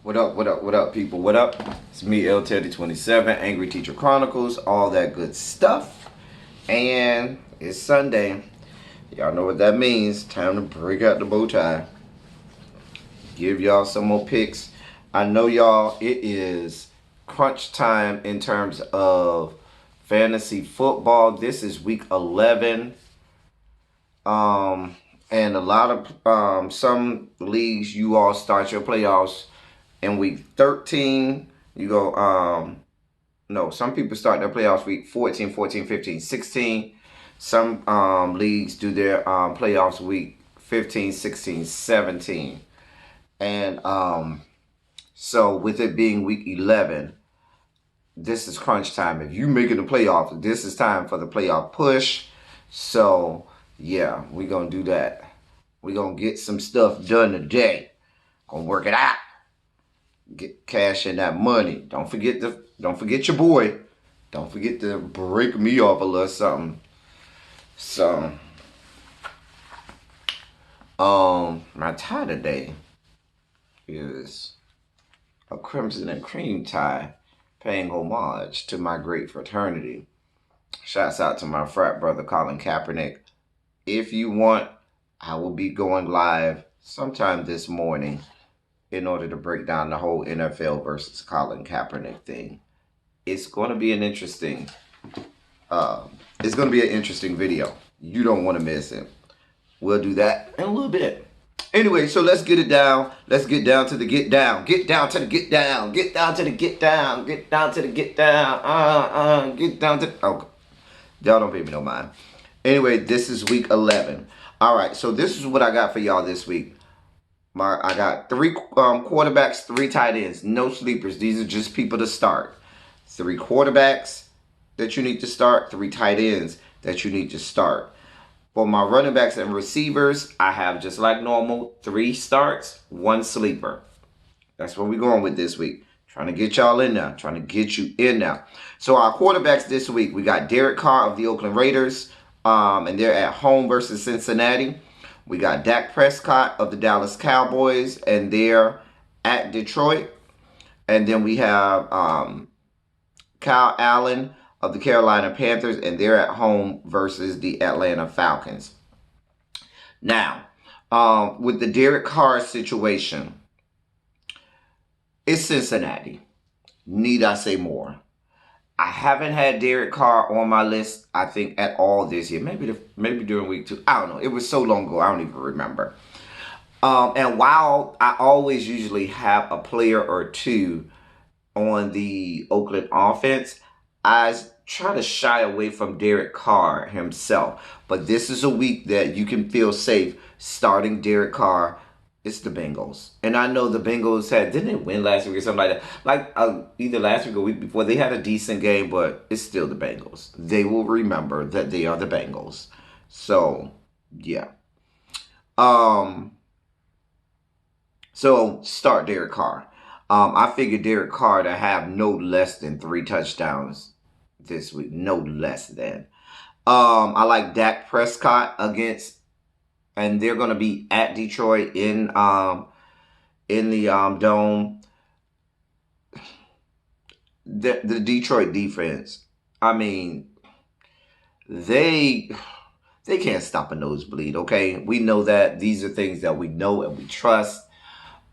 What up, people? What up? It's me, L Teddy 27, Angry Teacher Chronicles, all that good stuff. And it's Sunday. Y'all know what that means. Time to break out the bow tie. Give y'all some more picks. I know y'all, it is crunch time in terms of fantasy football. This is week 11. And a lot of some leagues, you all start your playoffs in week 13. You go, no, some people start their playoffs week 14, 14, 15, 16. Some leagues do their playoffs week 15, 16, 17. And so with it being week 11, this is crunch time. If you making the playoffs, this is time for the playoff push. So yeah, we're gonna do that. We're gonna get some stuff done today. Gonna work it out. Get cash in that money. Don't forget your boy. Don't forget to break me off a little something. So my tie today is a crimson and cream tie, paying homage to my great fraternity. Shouts out to my frat brother Colin Kaepernick. If you want, I will be going live sometime this morning in order to break down the whole NFL versus Colin Kaepernick thing. It's going to be an interesting video. You don't want to miss it. We'll do that in a little bit. Anyway, so let's get it down. Let's get down to the get down. Get down to the get down. Get down to the get down. Get down to the get down. Get down to... Oh, y'all don't pay me no mind. Anyway, this is week 11. All right, so this is what I got for y'all this week. I got 3 quarterbacks, 3 tight ends. No sleepers. These are just people to start. 3 quarterbacks that you need to start. 3 tight ends that you need to start. For my running backs and receivers, I have, just like normal, 3 starts, 1 sleeper. That's what we're going with this week. Trying to get y'all in there. Trying to get you in there. So our quarterbacks this week, we got Derek Carr of the Oakland Raiders. And they're at home versus Cincinnati. We got Dak Prescott of the Dallas Cowboys, and they're at Detroit. And then we have Kyle Allen of the Carolina Panthers, and they're at home versus the Atlanta Falcons. Now, with the Derek Carr situation, it's Cincinnati. Need I say more? I haven't had Derek Carr on my list, I think, at all this year. Maybe during week 2. I don't know. It was so long ago, I don't even remember. And while I always usually have a player or 2 on the Oakland offense, I try to shy away from Derek Carr himself. But this is a week that you can feel safe starting Derek Carr. It's the Bengals. And I know the Bengals didn't they win last week or something like that? Like either last week or week before, they had a decent game, but it's still the Bengals. They will remember that they are the Bengals. So, yeah. So, start Derek Carr. I figured Derek Carr to have no less than 3 touchdowns this week. No less than. I like Dak Prescott and they're going to be at Detroit in the Dome. The Detroit defense, I mean, they can't stop a nosebleed, okay? We know that. These are things that we know and we trust.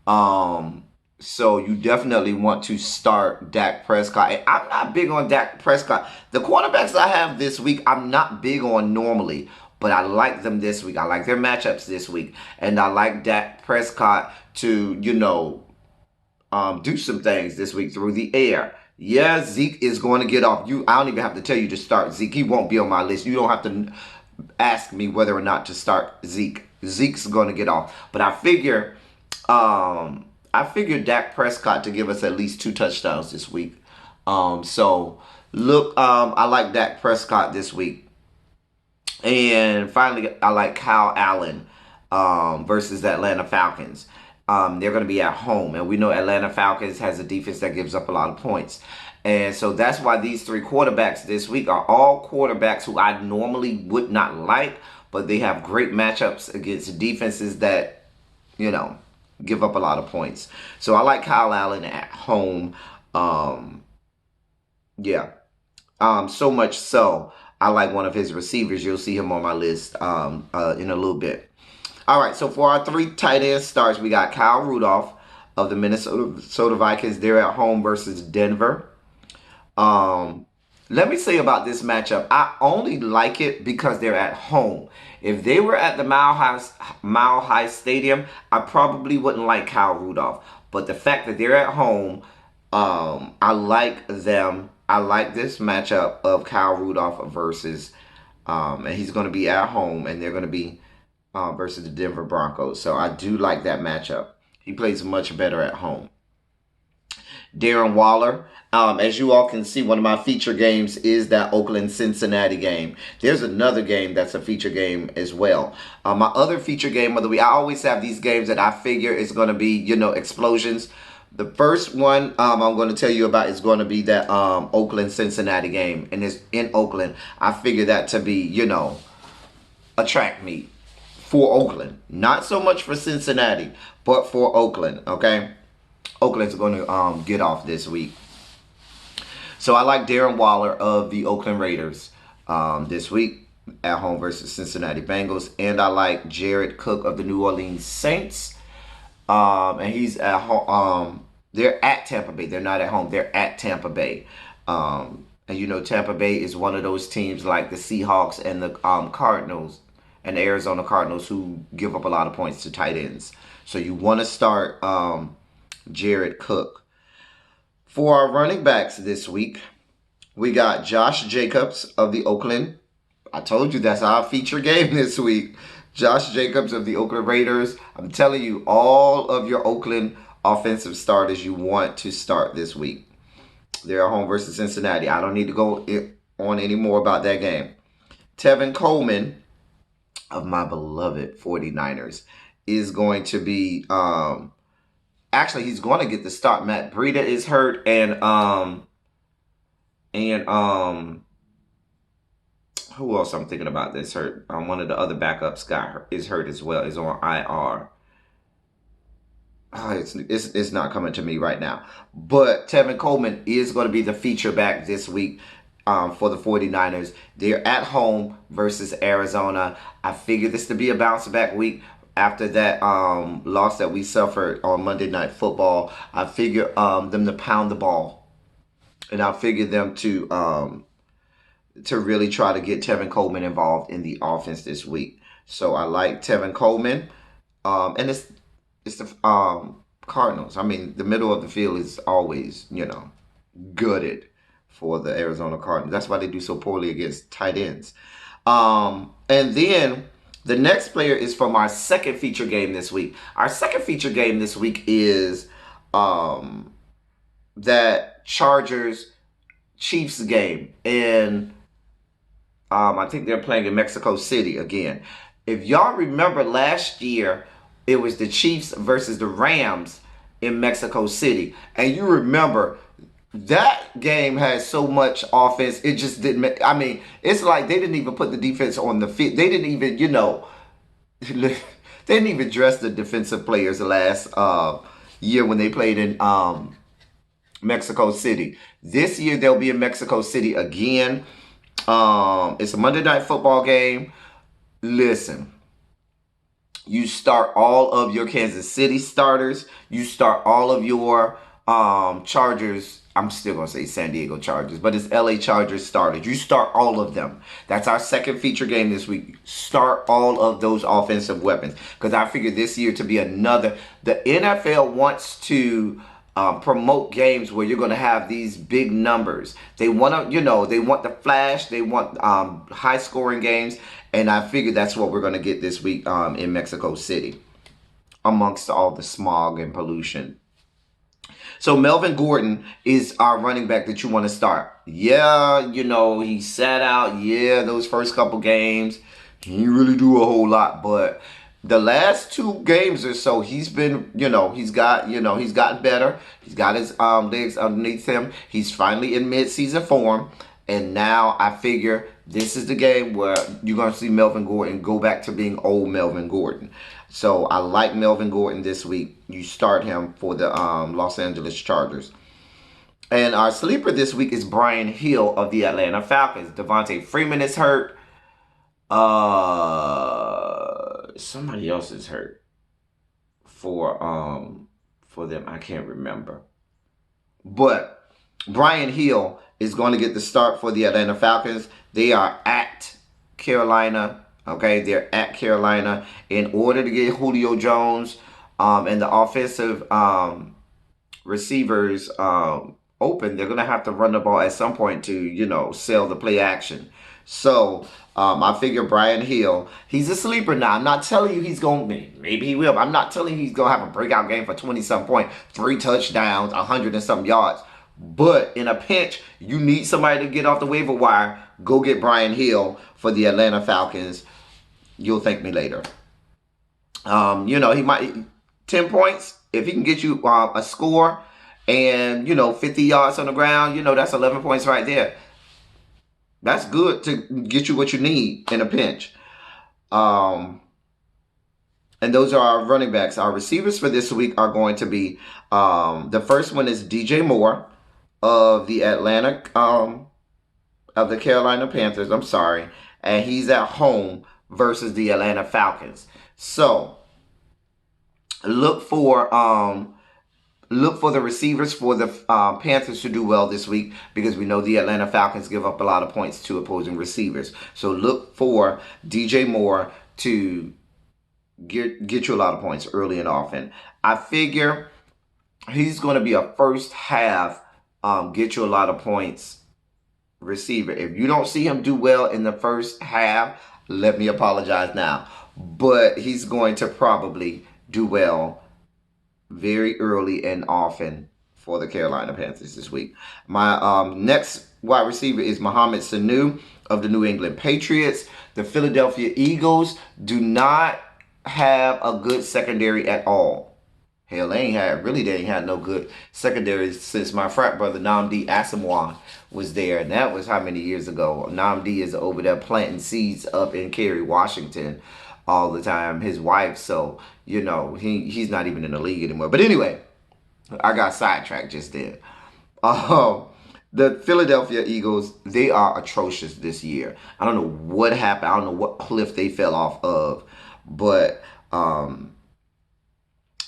So you definitely want to start Dak Prescott. And I'm not big on Dak Prescott. The quarterbacks I have this week, I'm not big on normally. But I like them this week. I like their matchups this week. And I like Dak Prescott to, do some things this week through the air. Yeah, Zeke is going to get off. I don't even have to tell you to start Zeke. He won't be on my list. You don't have to ask me whether or not to start Zeke. Zeke's going to get off. But I figure Dak Prescott to give us at least 2 touchdowns this week. So, look, I like Dak Prescott this week. And finally, I like Kyle Allen versus the Atlanta Falcons. They're going to be at home. And we know Atlanta Falcons has a defense that gives up a lot of points. And so that's why these 3 quarterbacks this week are all quarterbacks who I normally would not like. But they have great matchups against defenses that, give up a lot of points. So I like Kyle Allen at home. Um, yeah. So much so, I like one of his receivers. You'll see him on my list in a little bit. All right, so for our 3 tight end starts, we got Kyle Rudolph of the Minnesota Vikings. They're at home versus Denver. Let me say about this matchup, I only like it because they're at home. If they were at the Mile High Stadium, I probably wouldn't like Kyle Rudolph. But the fact that they're at home, I like them. I like this matchup of Kyle Rudolph versus, and he's going to be at home, and they're going to be versus the Denver Broncos. So I do like that matchup. He plays much better at home. Darren Waller. As you all can see, one of my feature games is that Oakland-Cincinnati game. There's another game that's a feature game as well. My other feature game of the week, I always have these games that I figure is going to be, explosions. The first one I'm going to tell you about is going to be that Oakland-Cincinnati game. And it's in Oakland. I figure that to be, a track meet for Oakland. Not so much for Cincinnati, but for Oakland, okay? Oakland's going to get off this week. So I like Darren Waller of the Oakland Raiders this week at home versus Cincinnati Bengals. And I like Jared Cook of the New Orleans Saints. And he's at home. They're at Tampa Bay. They're not at home. They're at Tampa Bay. And Tampa Bay is one of those teams like the Seahawks and the Cardinals and the Arizona Cardinals who give up a lot of points to tight ends. So you want to start Jared Cook. For our running backs this week, we got Josh Jacobs of the Oakland. I told you that's our feature game this week. Josh Jacobs of the Oakland Raiders. I'm telling you, all of your Oakland offensive starters you want to start this week. They're at home versus Cincinnati. I don't need to go on any more about that game. Tevin Coleman of my beloved 49ers is going to be... Actually, he's going to get the start. Matt Breida is hurt, and who else I'm thinking about that's hurt? One of the other backups is hurt as well. Is on IR. It's not coming to me right now. But Tevin Coleman is going to be the feature back this week for the 49ers. They're at home versus Arizona. I figure this to be a bounce back week. After that loss that we suffered on Monday Night Football, I figure them to pound the ball. And I figure them to really try to get Tevin Coleman involved in the offense this week. So I like Tevin Coleman. And it's the Cardinals. I mean, the middle of the field is always, gooded for the Arizona Cardinals. That's why they do so poorly against tight ends. And then... the next player is from our second feature game this week. Our second feature game this week is that Chargers-Chiefs game. And I think they're playing in Mexico City again. If y'all remember last year, it was the Chiefs versus the Rams in Mexico City. And you remember... that game had so much offense, it just didn't... I mean, it's like they didn't even put the defense on the field. They didn't even, they didn't even dress the defensive players the last year when they played in Mexico City. This year, they'll be in Mexico City again. It's a Monday Night Football game. Listen, you start all of your Kansas City starters. You start all of your Chargers... I'm still going to say San Diego Chargers, but it's LA Chargers starters. You start all of them. That's our second feature game this week. Start all of those offensive weapons. Because I figure this year to be another... the NFL wants to promote games where you're going to have these big numbers. They want to, they want the flash. They want high-scoring games. And I figure that's what we're going to get this week in Mexico City, amongst all the smog and pollution. So Melvin Gordon is our running back that you want to start. Yeah, he sat out. Yeah, those first couple games, he didn't really do a whole lot. But the last 2 games or so, he's been, he's gotten better. He's got his legs underneath him. He's finally in mid-season form. And now I figure this is the game where you're going to see Melvin Gordon go back to being old Melvin Gordon. So I like Melvin Gordon this week. You start him for the Los Angeles Chargers. And our sleeper this week is Brian Hill of the Atlanta Falcons. Devontae Freeman is hurt. Somebody else is hurt for them. I can't remember. But Brian Hill is going to get the start for the Atlanta Falcons. They are at Carolina. Okay, they're at Carolina. In order to get Julio Jones and the offensive receivers open, they're going to have to run the ball at some point to, sell the play action. So I figure Brian Hill, he's a sleeper now. I'm not telling you he's going to, maybe he will, but I'm not telling you he's going to have a breakout game for 20-some points, 3 touchdowns, 100 and some yards. But in a pinch, you need somebody to get off the waiver wire. Go get Brian Hill for the Atlanta Falcons. You'll thank me later. He might 10 points. If he can get you a score and 50 yards on the ground, that's 11 points right there. That's good to get you what you need in a pinch. And those are our running backs. Our receivers for this week are going to be the first one is DJ Moore of the Carolina Panthers. I'm sorry. And he's at home versus the Atlanta Falcons. So look for the receivers for the Panthers to do well this week, because we know the Atlanta Falcons give up a lot of points to opposing receivers. So look for DJ Moore to get you a lot of points early and often. I figure he's going to be a first half get you a lot of points receiver. If you don't see him do well in the first half, let me apologize now. But he's going to probably do well very early and often for the Carolina Panthers this week. My next wide receiver is Mohamed Sanu of the New England Patriots. The Philadelphia Eagles do not have a good secondary at all. Hell, they ain't had no good secondary since my frat brother Nnamdi Asomugha was there. And that was how many years ago? Nnamdi is over there planting seeds up in Cary, Washington all the time. His wife, so, he's not even in the league anymore. But anyway, I got sidetracked just then. The Philadelphia Eagles, they are atrocious this year. I don't know what happened. I don't know what cliff they fell off of. But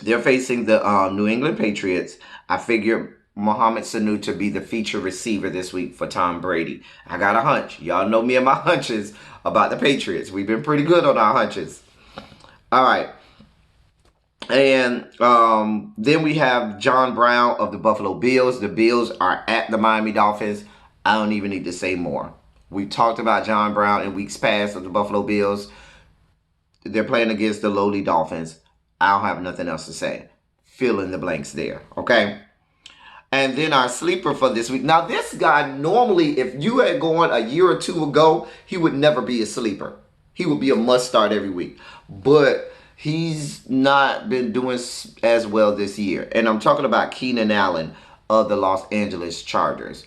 they're facing the New England Patriots. I figure Mohamed Sanu to be the feature receiver this week for Tom Brady. I got a hunch. Y'all know me and my hunches about the Patriots. We've been pretty good on our hunches. All right. And then we have John Brown of the Buffalo Bills. The Bills are at the Miami Dolphins. I don't even need to say more. We talked about John Brown in weeks past of the Buffalo Bills. They're playing against the lowly Dolphins. I don't have nothing else to say. Fill in the blanks there, okay? And then our sleeper for this week. Now, this guy normally, if you had gone a year or two ago, he would never be a sleeper. He would be a must start every week. But he's not been doing as well this year. And I'm talking about Keenan Allen of the Los Angeles Chargers.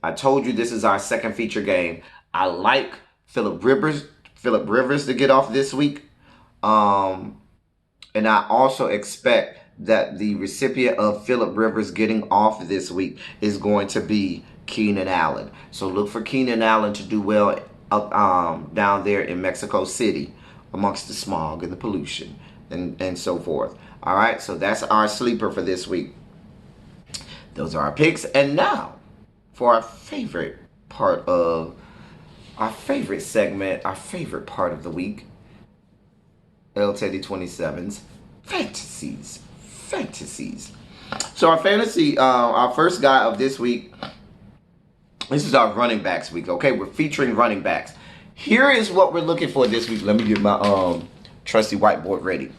I told you this is our second feature game. I like Philip Rivers to get off this week. And I also expect that the recipient of Philip Rivers getting off this week is going to be Keenan Allen. So look for Keenan Allen to do well down there in Mexico City amongst the smog and the pollution and so forth. All right, so that's our sleeper for this week. Those are our picks. And now for our favorite part of our favorite segment, our favorite part of the week. El Teddy 27's fantasies. So our fantasy, our first guy of this week, this is our running backs week. Okay, we're featuring running backs. Here is what we're looking for this week. Let me get my trusty whiteboard ready.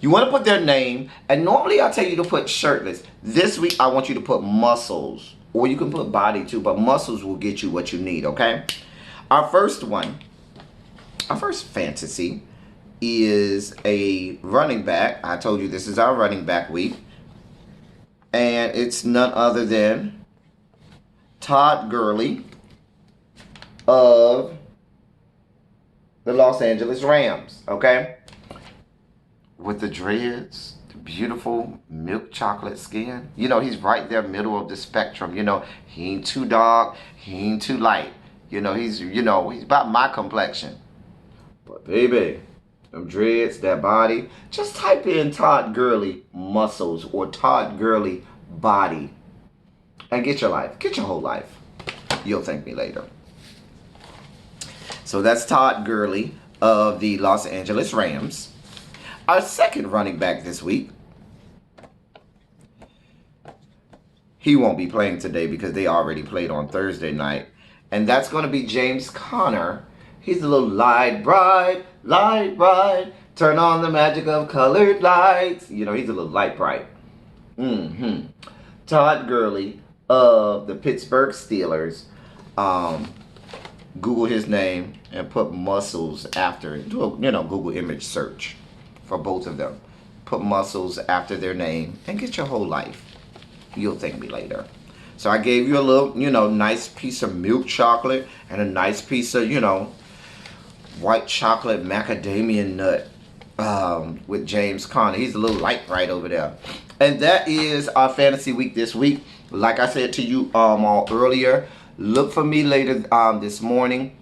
You want to put their name, and normally I tell you to put shirtless. This week I want you to put muscles, or you can put body too, but muscles will get you what you need. Okay. Our first fantasy is a running back. I told you this is our running back week. And it's none other than Todd Gurley of the Los Angeles Rams. Okay? with the dreads, the beautiful milk chocolate skin. You know, he's right there middle of the spectrum. You know, he ain't too dark, he ain't too light. He's about my complexion. But baby, them dreads, that body, just type in Todd Gurley muscles or Todd Gurley body and get your life. Get your whole life. You'll thank me later. So that's Todd Gurley of the Los Angeles Rams. Our second running back this week, he won't be playing today because they already played on Thursday night. And that's going to be James Conner. He's a little light bright, turn on the magic of colored lights. He's a little light bright. Todd Gurley of the Pittsburgh Steelers. Google his name and put muscles after it. Do a Google image search for both of them. Put muscles after their name and get your whole life. You'll thank me later. So I gave you a little, nice piece of milk chocolate and a nice piece of, white chocolate macadamia nut with James Conner. He's a little light bright over there. And that is our fantasy week this week. Like I said to you all earlier, look for me later this morning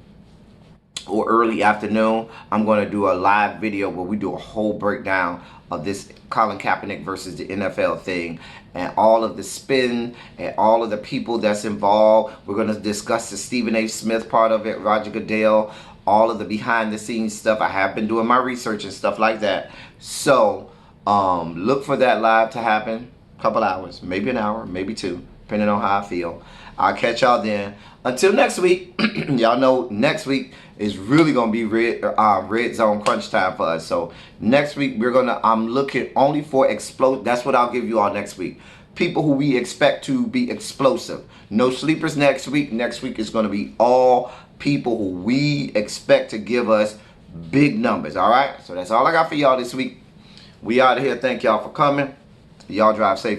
or early afternoon. I'm going to do a live video where we do a whole breakdown of this Colin Kaepernick versus the NFL thing and all of the spin and all of the people that's involved. We're going to discuss the Stephen A. Smith part of it, Roger Goodell, all of the behind the scenes stuff. I have been doing my research and stuff like that. So look for that live to happen. A couple hours, maybe an hour, maybe two, depending on how I feel. I'll catch y'all then. Until next week, y'all know next week is really gonna be red zone crunch time for us. So next week I'm looking only for explode. That's what I'll give you all next week. People who we expect to be explosive. No sleepers next week. Next week is gonna be all people who we expect to give us big numbers. All right. So that's all I got for y'all this week. We out of here. Thank y'all for coming. Y'all drive safe.